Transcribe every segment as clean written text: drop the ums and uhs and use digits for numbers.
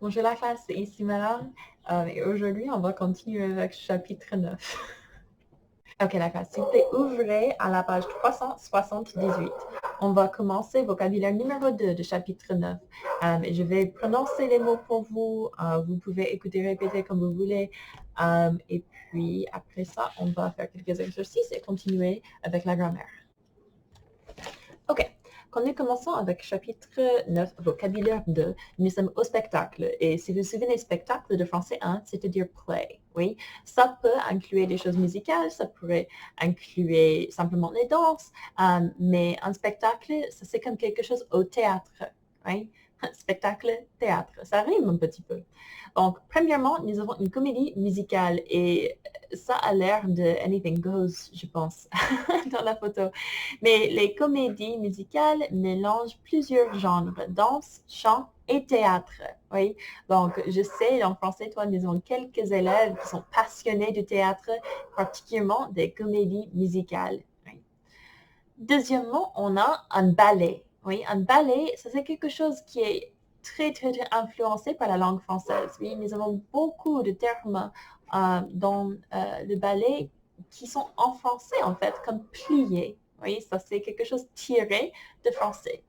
Bonjour la classe, c'est ici Madame. Et aujourd'hui, on va continuer avec chapitre 9. Ok la classe, s'il vous plaît, ouvrez à la page 378. On va commencer vocabulaire numéro 2 de chapitre 9. Je vais prononcer les mots pour vous. Vous pouvez écouter, répéter comme vous voulez. Et puis, après ça, on va faire quelques exercices et continuer avec la grammaire. Ok. Quand nous commençons avec chapitre 9, vocabulaire 2, nous sommes au spectacle. Et si vous vous souvenez, spectacle de français 1, c'est-à-dire play. Oui, ça peut inclure des choses musicales, ça pourrait inclure simplement les danses, mais un spectacle, ça c'est comme quelque chose au théâtre. Oui, spectacle, théâtre, ça rime un petit peu. Donc, premièrement, nous avons une comédie musicale et ça a l'air de Anything Goes, je pense, dans la photo. Mais les comédies musicales mélangent plusieurs genres, danse, chant et théâtre. Oui, donc je sais, en français, toi, nous avons quelques élèves qui sont passionnés du théâtre, particulièrement des comédies musicales. Oui. Deuxièmement, on a un ballet. Oui, un ballet, ça c'est quelque chose qui est très, très, très influencé par la langue française. Oui, nous avons beaucoup de termes dans le ballet qui sont en français, en fait, comme plié. Oui, ça c'est quelque chose tiré de français.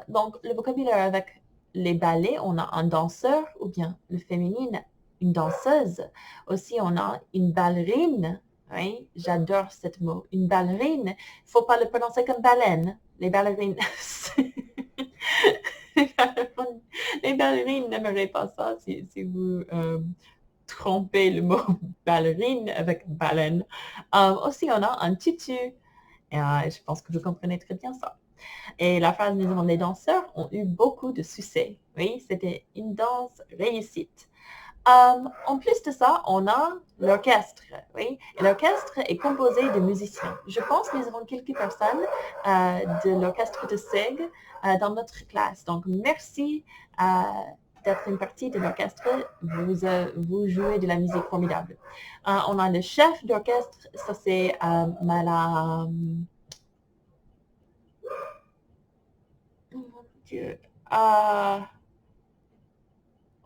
Donc, le vocabulaire avec les ballets, on a un danseur ou bien le féminin, une danseuse. Aussi, on a une ballerine. Oui, j'adore ce mot. Une ballerine. Il ne faut pas le prononcer comme baleine. Les ballerines. les ballerines n'aimeraient pas ça si vous trompez le mot ballerine avec baleine. Aussi, on a un tutu. Et je pense que vous comprenez très bien ça. Et la phrase nous avons les danseurs ont eu beaucoup de succès. Oui, c'était une danse réussite. En plus de ça, on a l'orchestre. Oui, et l'orchestre est composé de musiciens. Je pense que nous avons quelques personnes de l'orchestre de SEG dans notre classe. Donc, merci d'être une partie de l'orchestre. Vous jouez de la musique formidable. On a le chef d'orchestre, ça c'est Madame... Oh mon Dieu. Oh,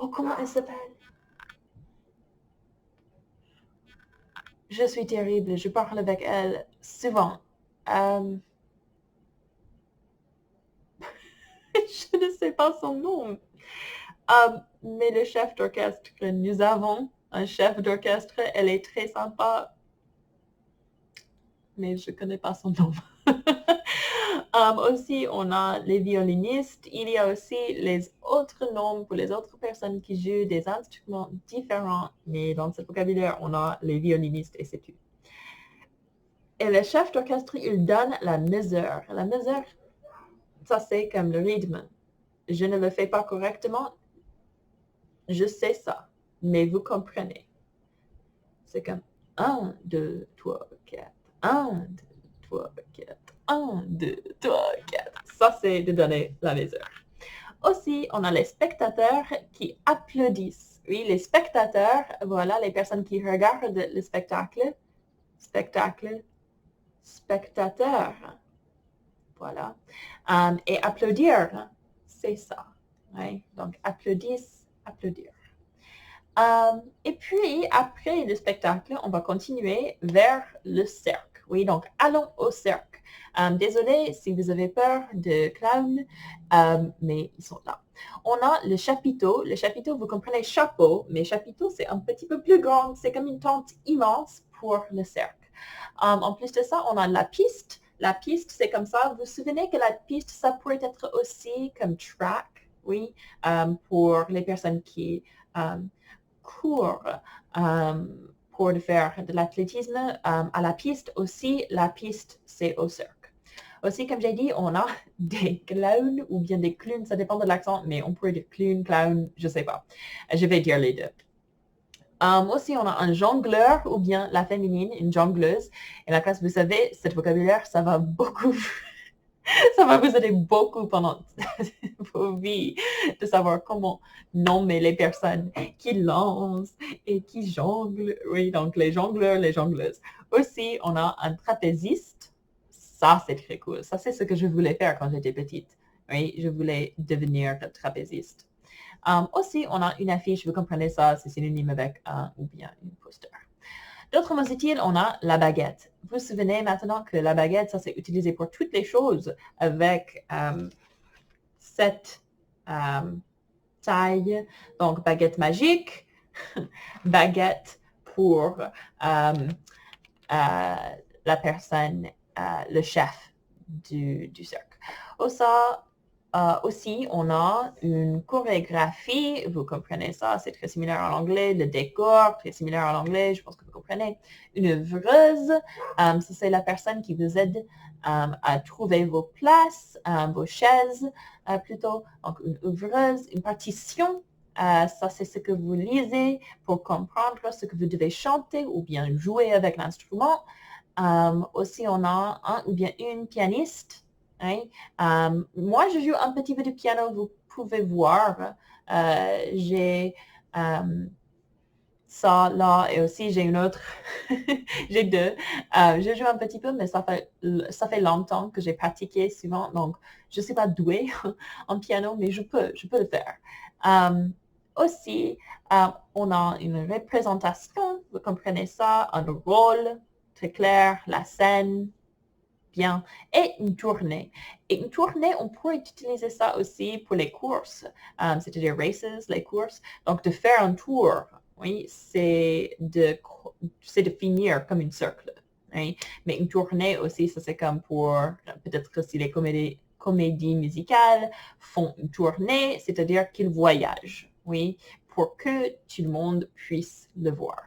comment elle s'appelle? Je suis terrible. Je parle avec elle souvent. Euh, je ne sais pas son nom. Mais le chef d'orchestre, nous avons un chef d'orchestre. Elle est très sympa, mais je ne connais pas son nom. Aussi, on a les violinistes. Il y a aussi les autres noms pour les autres personnes qui jouent des instruments différents. Mais dans ce vocabulaire, on a les violinistes et c'est tout. Et le chef d'orchestre, il donne la mesure. La mesure, ça c'est comme le rythme. Je ne le fais pas correctement, je sais ça, mais vous comprenez. C'est comme 1, 2, 3, 4, 1, 2, 3, 4, 1, 2, 3, 4. Ça, c'est de donner la mesure. Aussi, on a les spectateurs qui applaudissent. Oui, les spectateurs, voilà, les personnes qui regardent le spectacle. Spectacle, spectateur. Voilà. Et applaudir, c'est ça. Ouais. Donc, applaudissent, applaudir. Et puis, après le spectacle, on va continuer vers le cercle. Oui, donc allons au cercle. Désolé si vous avez peur de clowns, mais ils sont là. On a le chapiteau. Le chapiteau, vous comprenez chapeau, mais chapiteau, c'est un petit peu plus grand. C'est comme une tente immense pour le cercle. En plus de ça, on a la piste. La piste, c'est comme ça. Vous vous souvenez que la piste, ça pourrait être aussi comme track, oui, pour les personnes qui courent pour faire de l'athlétisme. À la piste aussi, la piste, c'est au cercle. Aussi, comme j'ai dit, on a des clowns ou bien des clowns, ça dépend de l'accent, mais on pourrait dire clown, je ne sais pas. Je vais dire les deux. Aussi, on a un jongleur ou bien la féminine, une jongleuse. Et la classe, vous savez, cet vocabulaire, ça va beaucoup, ça va vous aider beaucoup pendant vos vies de savoir comment nommer les personnes qui lancent et qui jonglent. Oui, donc les jongleurs, les jongleuses. Aussi, on a un trapéziste. Ça, c'est très cool. Ça, c'est ce que je voulais faire quand j'étais petite. Oui, je voulais devenir trapéziste. Aussi, on a une affiche, vous comprenez ça, c'est synonyme avec un ou bien une poster. D'autres mots utiles, on a la baguette. Vous vous souvenez maintenant que la baguette, ça c'est utilisé pour toutes les choses avec cette taille. Donc, baguette magique, baguette pour la personne, le chef du cercle. Aussi, on a une chorégraphie, vous comprenez ça, c'est très similaire en anglais, le décor, très similaire en anglais, je pense que vous comprenez. Une œuvreuse, ça c'est la personne qui vous aide à trouver vos places, vos chaises plutôt. Donc, une œuvreuse, une partition, ça c'est ce que vous lisez pour comprendre ce que vous devez chanter ou bien jouer avec l'instrument. Aussi, on a un ou bien une pianiste. Hein? Moi, je joue un petit peu de piano, vous pouvez voir. J'ai ça là et aussi j'ai une autre. J'ai deux. Je joue un petit peu, mais ça fait longtemps que j'ai pratiqué souvent, donc je ne suis pas douée en piano, mais je peux le faire. Aussi, on a une représentation, vous comprenez ça, un rôle très clair, la scène, bien, et une tournée. Et une tournée, on pourrait utiliser ça aussi pour les courses, c'est-à-dire races, les courses. Donc, de faire un tour, oui, c'est de finir comme un cercle. Oui. Mais une tournée aussi, ça c'est comme pour, peut-être que si les comédies musicales font une tournée, c'est-à-dire qu'ils voyagent, oui, pour que tout le monde puisse le voir.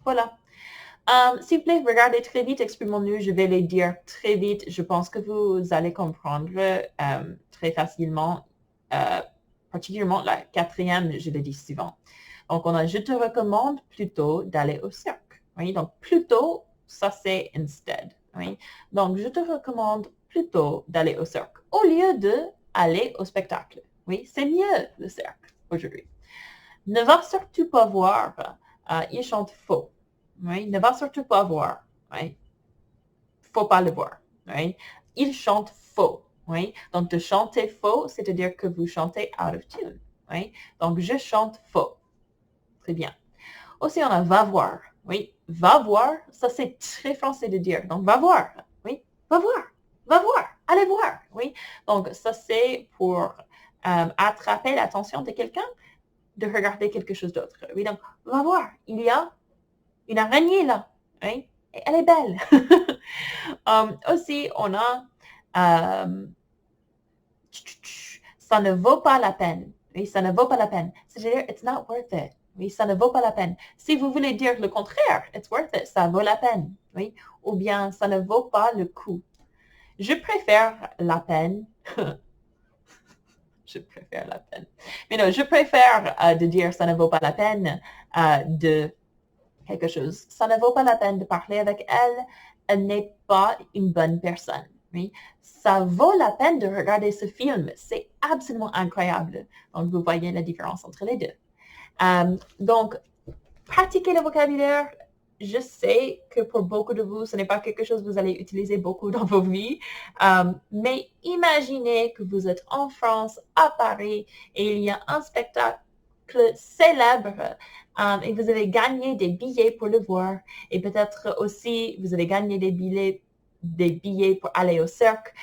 Voilà. S'il vous plaît, regardez très vite, exprimons-nous. Je vais les dire très vite. Je pense que vous allez comprendre très facilement, particulièrement la quatrième, je le dis souvent. Donc, on a « je te recommande plutôt d'aller au cirque ». Oui? Donc, plutôt, ça c'est instead. Oui? Donc, je te recommande plutôt d'aller au cirque au lieu d'aller au spectacle. Oui, c'est mieux le cirque aujourd'hui. Ne va surtout pas voir, il chante faux. Oui? Ne va surtout pas voir. Oui? Faut pas le voir. Oui? Il chante faux. Oui? Donc, de chanter faux, c'est-à-dire que vous chantez out of tune. Oui? Donc, je chante faux. Très bien. Aussi, on a va voir. Oui? Va voir, ça c'est très français de dire. Donc, va voir. Oui? Va voir. Va voir. Allez voir. Oui? Donc, ça c'est pour attraper l'attention de quelqu'un de regarder quelque chose d'autre. Oui? Donc, va voir. Il y a une araignée là. Oui? Et elle est belle. Aussi, on a ça ne vaut pas la peine. Oui, ça ne vaut pas la peine. C'est-à-dire, it's not worth it. Oui, ça ne vaut pas la peine. Si vous voulez dire le contraire, it's worth it, ça vaut la peine. Oui, ou bien ça ne vaut pas le coup. Je préfère la peine. Je préfère la peine. Mais non, je préfère de dire ça ne vaut pas la peine de quelque chose. Ça ne vaut pas la peine de parler avec elle. Elle n'est pas une bonne personne. Oui? Ça vaut la peine de regarder ce film. C'est absolument incroyable. Donc, vous voyez la différence entre les deux. Donc, pratiquer le vocabulaire, je sais que pour beaucoup de vous, ce n'est pas quelque chose que vous allez utiliser beaucoup dans vos vies. Mais imaginez que vous êtes en France, à Paris, et il y a un spectacle célèbre et vous avez gagné des billets pour le voir. Et peut-être aussi, vous avez gagné des billets pour aller au cirque.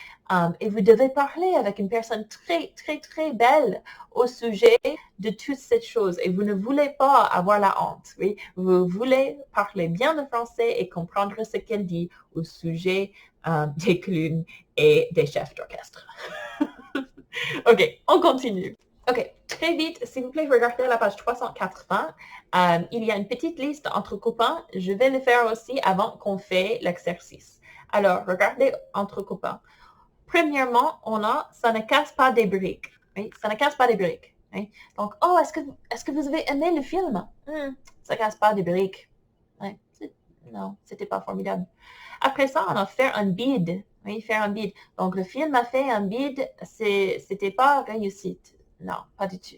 Et vous devez parler avec une personne très, très, très belle au sujet de toutes ces choses. Et vous ne voulez pas avoir la honte. Oui? Vous voulez parler bien le français et comprendre ce qu'elle dit au sujet des clowns et des chefs d'orchestre. OK, on continue. OK, très vite, s'il vous plaît, regardez la page 380. Il y a une petite liste entre copains. Je vais le faire aussi avant qu'on fait l'exercice. Alors, regardez entre copains. Premièrement, on a « ça ne casse pas des briques ». Oui, ça ne casse pas des briques. Oui. Donc, « Oh, est-ce que vous avez aimé le film? Ça ne casse pas des briques. Oui. Non, c'était pas formidable. Après ça, on a « faire un bide ». Oui, faire un bide. Donc, le film a fait un bide, c'était pas réussite. Non, pas du tout.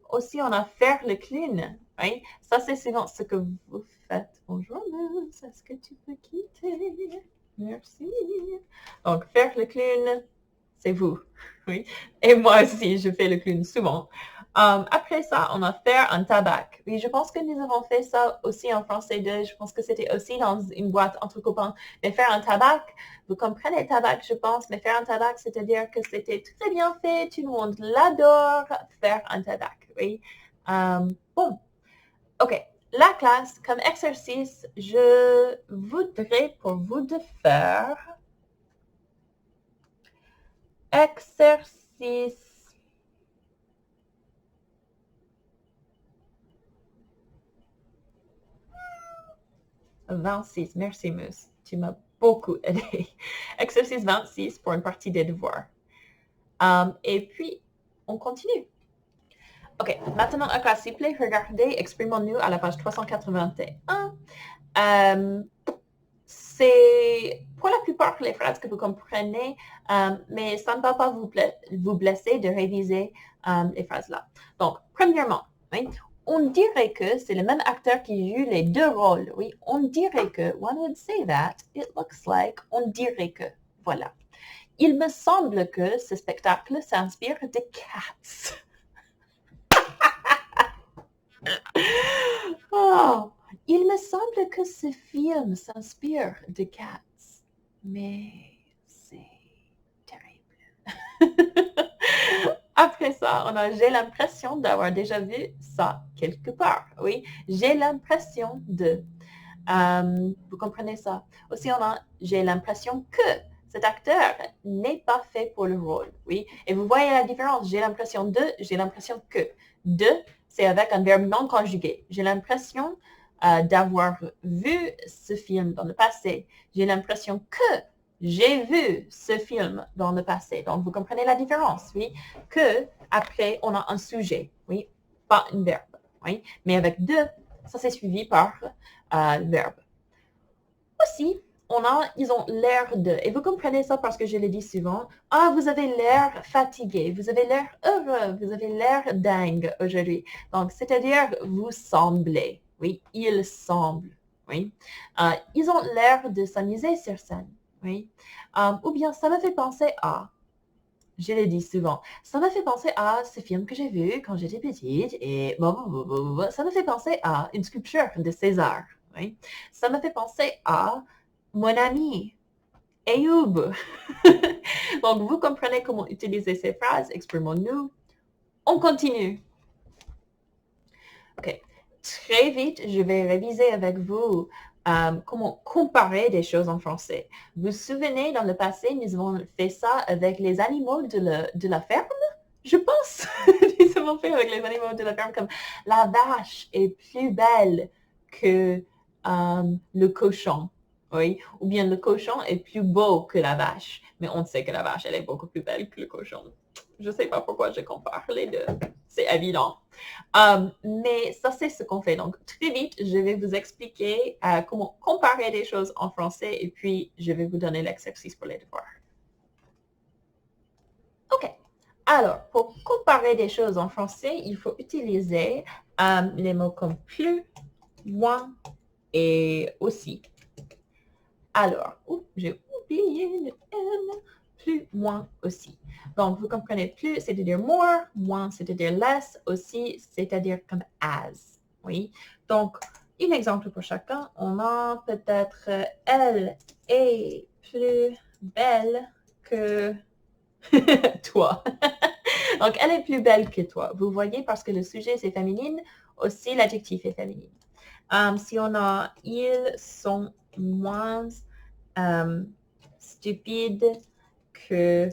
Aussi, on a « faire le clown ». Oui, ça, c'est souvent ce que vous faites. Bonjour, est-ce que tu peux quitter? Merci. Donc, faire le clown, c'est vous. Oui. Et moi aussi, je fais le clown souvent. Après ça, on a faire un tabac. Oui, je pense que nous avons fait ça aussi en français 2. Je pense que c'était aussi dans une boîte entre copains. Mais faire un tabac, vous comprenez tabac, je pense, mais faire un tabac, c'est-à-dire que c'était très bien fait, tout le monde l'adore, faire un tabac. Oui. Bon, OK. La classe, comme exercice, je voudrais pour vous de faire exercice 26. Merci, Mus. Tu m'as beaucoup aidé. Exercice 26 pour une partie des devoirs. Et puis, on continue. OK. Maintenant, à classe, s'il vous plaît, regardez, exprimons-nous à la page 381. C'est pour la plupart les phrases que vous comprenez, mais ça ne va pas vous blesser de réviser les phrases-là. Donc, premièrement, oui, on dirait que c'est le même acteur qui joue les deux rôles. Oui, on dirait que, one would say that, it looks like, on dirait que, voilà. Il me semble que ce spectacle s'inspire de Cats. Oh, il me semble que ce film s'inspire de Cats, mais c'est terrible. Après ça, on a j'ai l'impression d'avoir déjà vu ça quelque part. Oui, j'ai l'impression de. Vous comprenez ça? Aussi, on a j'ai l'impression que cet acteur n'est pas fait pour le rôle. Oui, et vous voyez la différence. J'ai l'impression de, j'ai l'impression que. De, c'est avec un verbe non conjugué. J'ai l'impression d'avoir vu ce film dans le passé. J'ai l'impression que j'ai vu ce film dans le passé. Donc, vous comprenez la différence, oui? Que, après, on a un sujet, oui? Pas un verbe, oui? Mais avec de, ça c'est suivi par le verbe. Aussi, ils ont l'air de, et vous comprenez ça parce que je le dis souvent, ah, vous avez l'air fatigué, vous avez l'air heureux, vous avez l'air dingue aujourd'hui. Donc, c'est-à-dire, vous semblez, oui, il semble, oui. Ils ont l'air de s'amuser sur scène, oui. Ou bien, ça me fait penser à, je le dis souvent, ça me fait penser à ce film que j'ai vu quand j'étais petite et ça me fait penser à une sculpture de César, oui. Ça me fait penser à mon ami, Ayoub. Donc, vous comprenez comment utiliser ces phrases, exprimons-nous. On continue. OK. Très vite, je vais réviser avec vous comment comparer des choses en français. Vous vous souvenez, dans le passé, nous avons fait ça avec les animaux de la ferme, je pense. Nous avons fait avec les animaux de la ferme comme la vache est plus belle que le cochon. Oui, ou bien le cochon est plus beau que la vache, mais on sait que la vache, elle est beaucoup plus belle que le cochon. Je ne sais pas pourquoi je compare les deux. C'est évident. Mais ça, c'est ce qu'on fait. Donc, très vite, je vais vous expliquer comment comparer des choses en français et puis je vais vous donner l'exercice pour les devoirs. OK. Alors, pour comparer des choses en français, il faut utiliser les mots comme plus, moins et aussi. Alors, j'ai oublié le N, plus, moins, aussi. Donc, vous comprenez plus, c'est-à-dire more, moins, c'est-à-dire less, aussi, c'est-à-dire comme as. Oui. Donc, un exemple pour chacun. On a peut-être elle est plus belle que toi. Donc, elle est plus belle que toi. Vous voyez, parce que le sujet, c'est féminine, aussi l'adjectif est féminine. Si on a ils sont moins stupides que,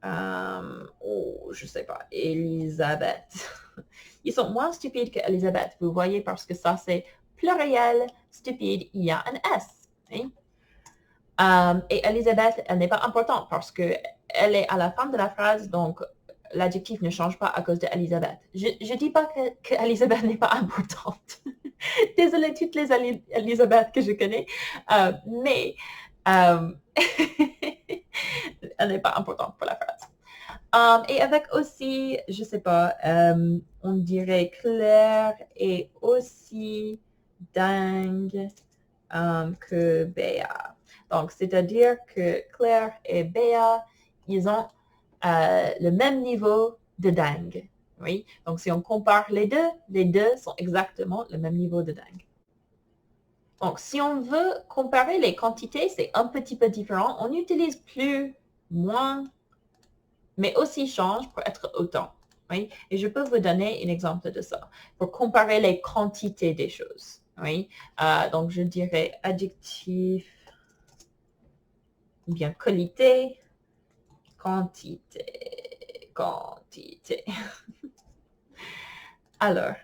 je sais pas, Elisabeth. Ils sont moins stupides qu'Elisabeth. Vous voyez, parce que ça, c'est pluriel, stupide, il y a un S. Hein? Et Elisabeth, elle n'est pas importante parce qu'elle est à la fin de la phrase, donc l'adjectif ne change pas à cause d'Elisabeth. Je ne dis pas qu'Elisabeth n'est pas importante. Désolée, toutes les Elisabeth que je connais, mais elle n'est pas importante pour la phrase. Et avec aussi, je sais pas, on dirait Claire est aussi dingue que Béa. Donc, c'est-à-dire que Claire et Béa, ils ont le même niveau de dingue. Oui, donc si on compare les deux sont exactement le même niveau de dingue. Donc, si on veut comparer les quantités, c'est un petit peu différent. On utilise plus, moins, mais aussi change pour être autant. Oui? Et je peux vous donner un exemple de ça pour comparer les quantités des choses. Oui? Donc, je dirais adjectif, ou bien qualité, quantité, quantité. Alors,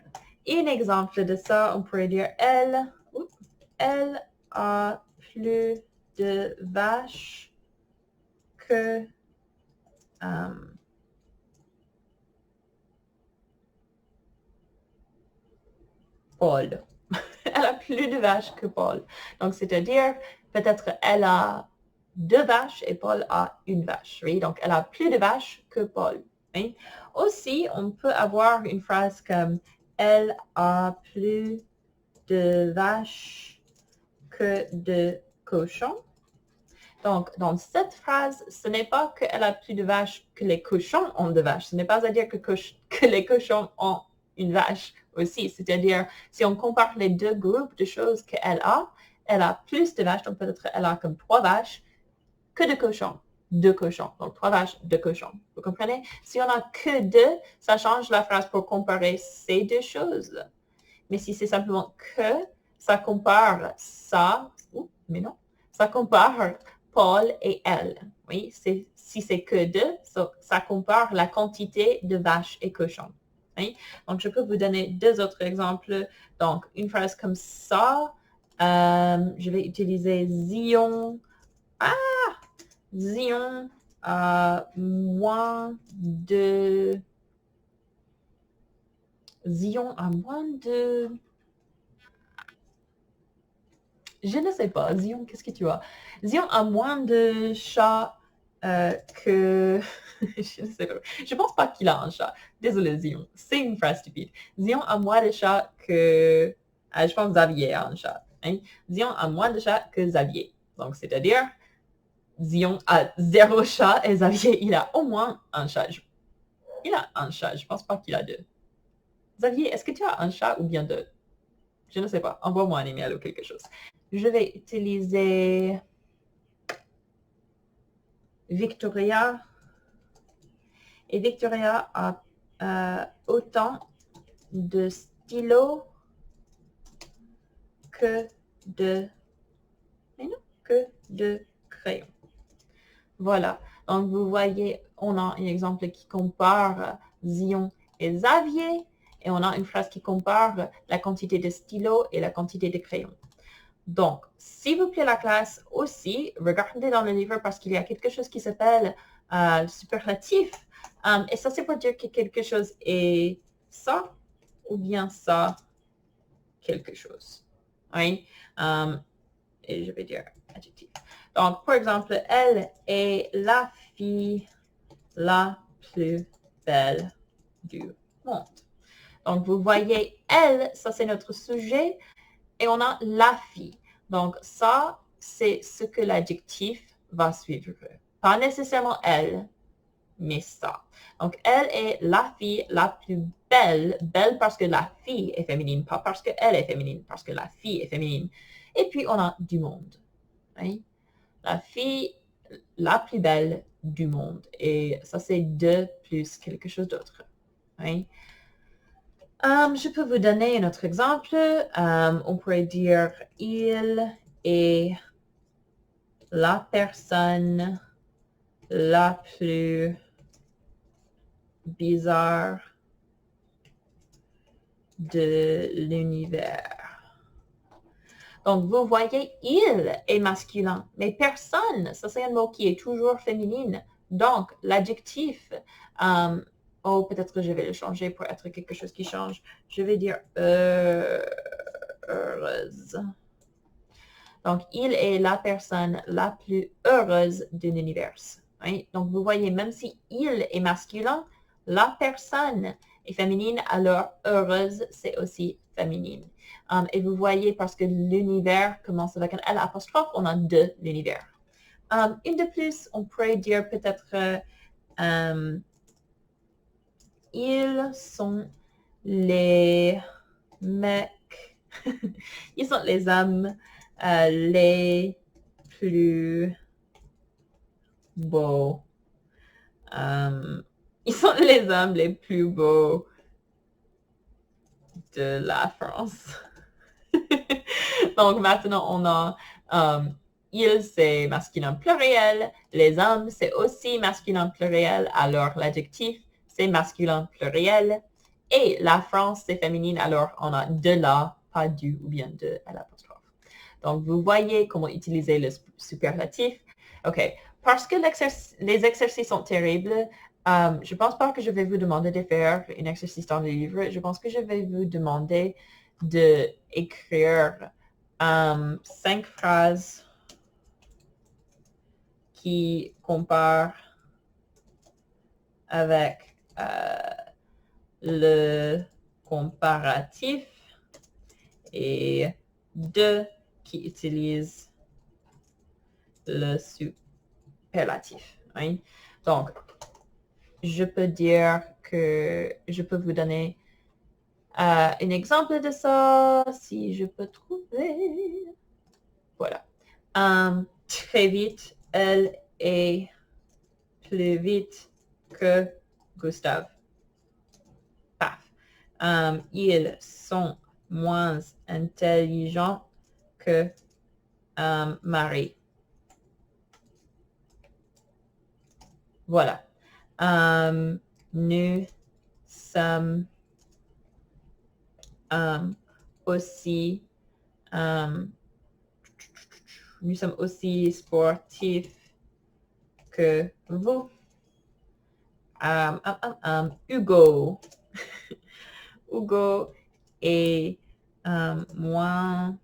un exemple de ça, on pourrait dire elle a plus de vaches que Paul. Elle a plus de vaches que Paul. Donc, c'est-à-dire, peut-être elle a 2 vaches et Paul a une vache. Oui? Donc, elle a plus de vaches que Paul. Oui? Aussi, on peut avoir une phrase comme elle a plus de vaches que de cochons. Donc, dans cette phrase, ce n'est pas qu'elle a plus de vaches que les cochons ont de vaches. Ce n'est pas à dire que les cochons ont une vache aussi. C'est-à-dire, si on compare les deux groupes de choses qu'elle a plus de vaches, donc peut-être elle a comme 3 vaches que de cochons. 2 cochons. Donc, 3 vaches, 2 cochons. Vous comprenez? Si on a que 2, ça change la phrase pour comparer ces deux choses. Mais si c'est simplement que, ça compare ça, mais non, ça compare Paul et elle. Oui, si c'est que 2, ça compare la quantité de vaches et cochons. Oui? Donc, je peux vous donner 2 autres exemples. Donc, une phrase comme ça, je vais utiliser Zion. Zion a moins de... Zion a moins de... Je ne sais pas. Zion, qu'est-ce que tu as? Zion a moins de chats que... je ne sais pas. Je pense pas qu'il a un chat. Désolé, Zion. C'est une phrase stupide. Zion a moins de chats que... je pense que Xavier a un chat. Hein? Zion a moins de chats que Xavier. Donc, c'est-à-dire, Zion a 0 chat et Xavier, il a au moins un chat. Il a un chat. Je pense pas qu'il a 2. Xavier, est-ce que tu as un chat ou bien 2? Je ne sais pas. Envoie-moi un email ou quelque chose. Je vais utiliser Victoria. Et Victoria a autant de stylos que de crayons. Voilà. Donc, vous voyez, on a un exemple qui compare Zion et Xavier. Et on a une phrase qui compare la quantité de stylos et la quantité de crayons. Donc, s'il vous plaît, la classe aussi, regardez dans le livre parce qu'il y a quelque chose qui s'appelle superlatif. Et ça, c'est pour dire que quelque chose est ça ou bien ça, quelque chose. Oui. Et je vais dire adjectif. Donc, par exemple, elle est la fille la plus belle du monde. Donc, vous voyez, elle, ça c'est notre sujet. Et on a la fille. Donc, ça, c'est ce que l'adjectif va suivre. Pas nécessairement elle, mais ça. Donc, elle est la fille la plus belle. Belle parce que la fille est féminine, pas parce qu'elle est féminine, parce que la fille est féminine. Et puis, on a du monde. Oui? La fille la plus belle du monde. Et ça, c'est 2 plus quelque chose d'autre. Oui? Je peux vous donner un autre exemple. On pourrait dire il est la personne la plus bizarre de l'univers. Donc, vous voyez, il est masculin, mais personne, ça c'est un mot qui est toujours féminine. Donc, l'adjectif, oh, peut-être que je vais le changer pour être quelque chose qui change. Je vais dire heureuse. Donc, il est la personne la plus heureuse de l'univers. Oui? Donc, vous voyez, même si il est masculin, la personne est féminine, alors heureuse, c'est aussi féminine. Et vous voyez, parce que l'univers commence avec un L apostrophe, on a 2 l'univers. Une de plus, on pourrait dire peut-être Ils sont les mecs, ils sont les hommes les plus beaux. Ils sont les hommes les plus beaux de la France. Donc maintenant, on a ils, c'est masculin pluriel. Les hommes, c'est aussi masculin pluriel. Alors, l'adjectif, c'est masculin pluriel. Et la France, c'est féminine. Alors, on a de la, pas du ou bien de à l'apostrophe. Donc, vous voyez comment utiliser le superlatif. OK. Parce que les exercices sont terribles, je ne pense pas que je vais vous demander de faire un exercice dans le livre. Je pense que je vais vous demander d'écrire 5 phrases qui comparent avec le comparatif et 2 qui utilisent le superlatif. Hein? Donc, je peux dire que je peux vous donner un exemple de ça, si je peux trouver. Voilà. Très vite, elle est plus vite que Gustave. Paf. Ils sont moins intelligents que Marie. Voilà. Nous sommes aussi nous sommes aussi sportifs que vous. Hugo. Hugo est moins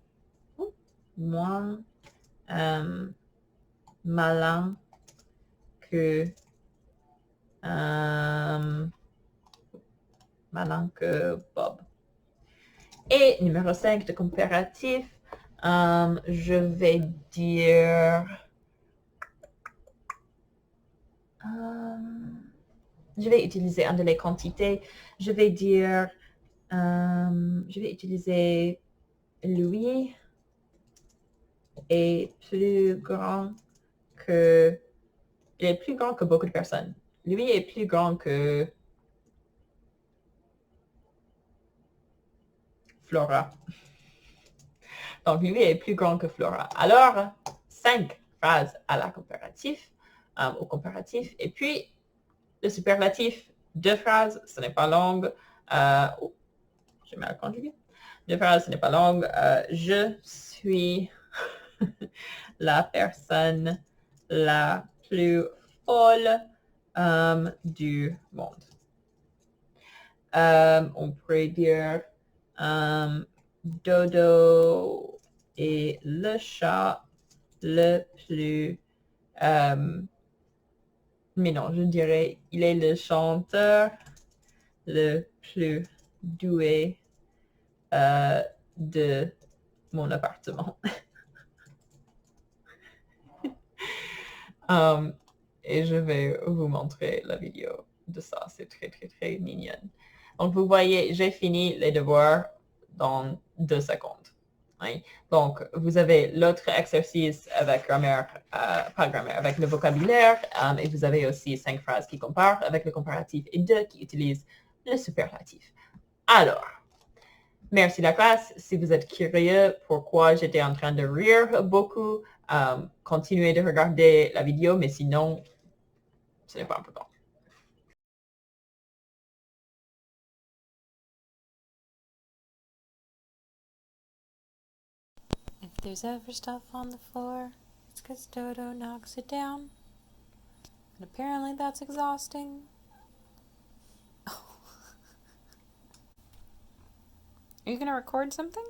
malin que Bob. Et numéro 5 de comparatif, je vais dire je vais utiliser un de les quantités. Je vais dire je vais utiliser Louis est plus grand que il est plus grand que beaucoup de personnes. Lui est plus grand que Flora. Donc, lui est plus grand que Flora. Alors, 5 phrases à la comparatif, au comparatif. Et puis, le superlatif, 2 phrases, ce n'est pas long. J'ai mal conjugué. 2 phrases, ce n'est pas long. Je suis la personne la plus folle du monde. On pourrait dire Dodo est le chat le plus... mais non, je dirais il est le chanteur le plus doué de mon appartement. Et je vais vous montrer la vidéo de ça. C'est très, très, très mignon. Donc, vous voyez, j'ai fini les devoirs dans 2 secondes. Hein? Donc, vous avez l'autre exercice avec grammaire, pas grammaire, avec le vocabulaire, et vous avez aussi 5 phrases qui comparent avec le comparatif et 2 qui utilisent le superlatif. Alors, merci la classe. Si vous êtes curieux pourquoi j'étais en train de rire beaucoup, continuez de regarder la vidéo, mais sinon, ce n'est pas important. If there's ever stuff on the floor, it's 'cause Dodo knocks it down. And apparently that's exhausting. Oh. Are you gonna record something?